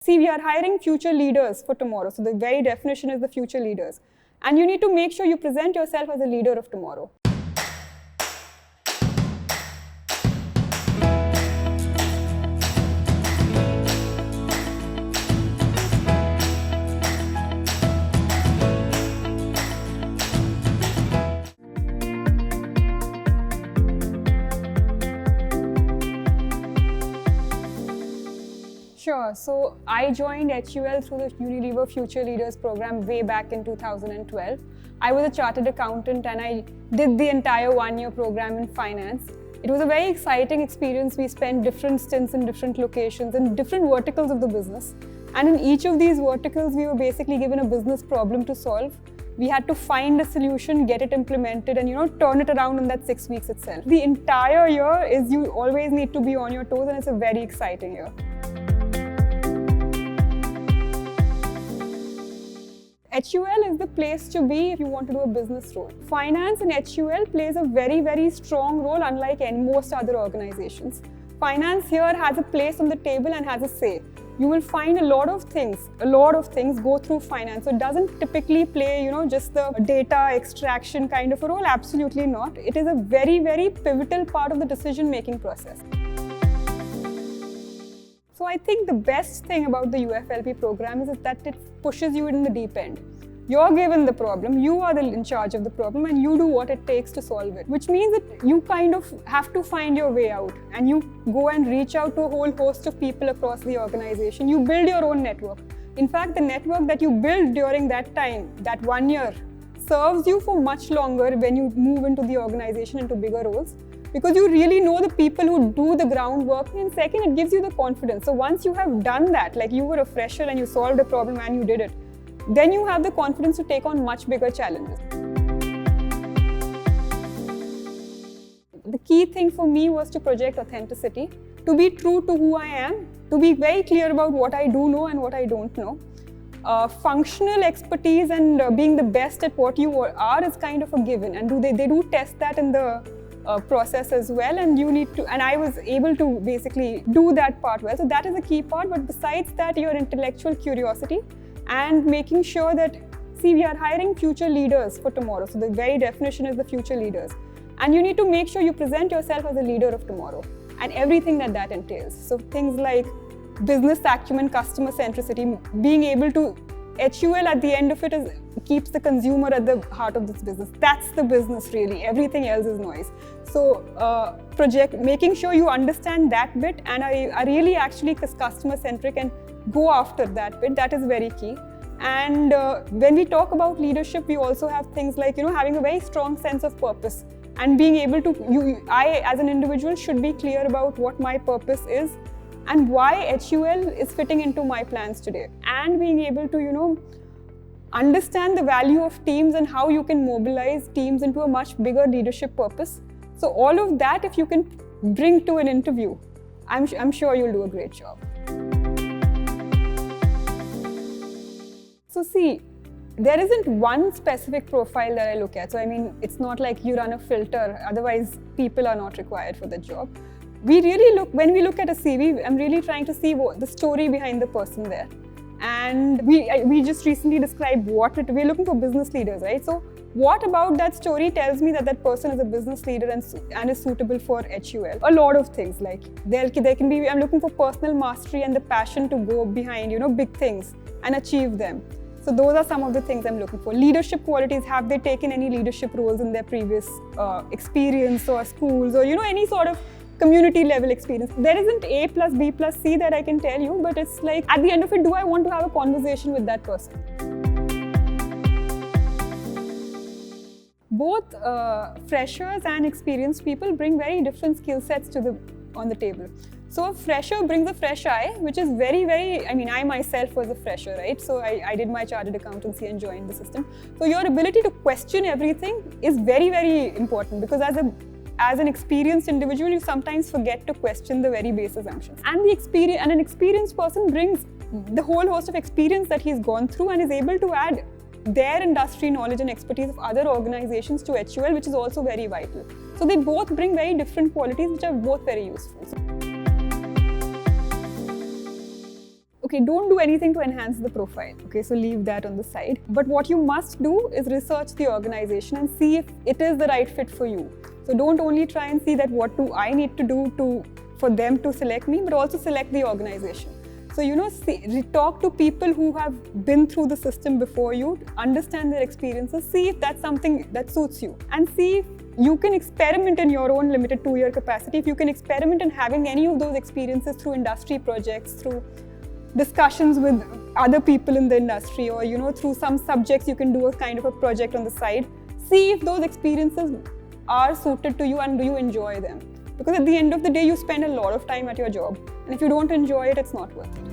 See, we are hiring future leaders for tomorrow. So the very definition is the future leaders. And you need to make sure you present yourself as a leader of tomorrow. Sure. So I joined HUL through the Unilever Future Leaders program way back in 2012. I was a chartered accountant and I did the entire one-year program in finance. It was a very exciting experience. We spent different stints in different locations and different verticals of the business. And in each of these verticals, we were basically given a business problem to solve. We had to find a solution, get it implemented, and turn it around in that 6 weeks itself. The entire year is you always need to be on your toes, and it's a very exciting year. HUL is the place to be if you want to do a business role. Finance in HUL plays a very, very strong role, unlike most other organizations. Finance here has a place on the table and has a say. You will find a lot of things go through finance. So it doesn't typically play, just the data extraction kind of a role. Absolutely not. It is a very, very pivotal part of the decision-making process. So I think the best thing about the UFLP program is that it pushes you in the deep end. You're given the problem, you are in charge of the problem, and you do what it takes to solve it. Which means that you kind of have to find your way out, and you go and reach out to a whole host of people across the organization. You build your own network. In fact, the network that you build during that time, that 1 year, serves you for much longer when you move into the organization into bigger roles. Because you really know the people who do the groundwork, and second, it gives you the confidence. So once you have done that, like you were a fresher and you solved a problem and you did it, then you have the confidence to take on much bigger challenges. The key thing for me was to project authenticity, to be true to who I am, to be very clear about what I do know and what I don't know. Functional expertise and being the best at what you are is kind of a given, and they do test that in the process as well, and I was able to basically do that part well. So that is a key part, but besides that, your intellectual curiosity and making sure that, see, we are hiring future leaders for tomorrow. So the very definition is the future leaders. And you need to make sure you present yourself as a leader of tomorrow and everything that entails. So things like business acumen, customer centricity, being able to, HUL at the end of it keeps the consumer at the heart of this business. That's the business really, everything else is noise. So making sure you understand that bit and are really actually customer centric and go after that bit, that is very key. And when we talk about leadership, we also have things like, having a very strong sense of purpose and being able to, I as an individual should be clear about what my purpose is and why HUL is fitting into my plans today, and being able to, understand the value of teams and how you can mobilize teams into a much bigger leadership purpose. So all of that, if you can bring to an interview, I'm sure you'll do a great job. So see, there isn't one specific profile that I look at. So I mean, it's not like you run a filter, otherwise people are not required for the job. We really when we look at a CV, I'm really trying to see the story behind the person there. And we just recently described we're looking for business leaders, right? So what about that story tells me that person is a business leader and is suitable for HUL? A lot of things, like there can be, I'm looking for personal mastery and the passion to go behind, big things and achieve them. So those are some of the things I'm looking for. Leadership qualities, have they taken any leadership roles in their previous experience or schools or, any sort of community level experience. There isn't A plus B plus C that I can tell you, but it's like, at the end of it, do I want to have a conversation with that person? Both freshers and experienced people bring very different skill sets on the table. So a fresher brings a fresh eye, which is very, very, I myself was a fresher, right? So I did my chartered accountancy and joined the system. So your ability to question everything is very, very important, because as an experienced individual, you sometimes forget to question the very base assumptions. And an experienced person brings the whole host of experience that he's gone through and is able to add their industry knowledge and expertise of other organizations to HUL, which is also very vital. So they both bring very different qualities, which are both very useful. Okay, don't do anything to enhance the profile. Okay, so leave that on the side. But what you must do is research the organization and see if it is the right fit for you. So don't only try and see that what do I need to do for them to select me, but also select the organization. So, talk to people who have been through the system before you, understand their experiences, see if that's something that suits you, and see if you can experiment in your own limited 2-year capacity, if you can experiment in having any of those experiences through industry projects, through discussions with other people in the industry, or through some subjects you can do a kind of a project on the side. See if those experiences are suited to you and do you enjoy them. Because at the end of the day, you spend a lot of time at your job. And if you don't enjoy it, it's not worth it.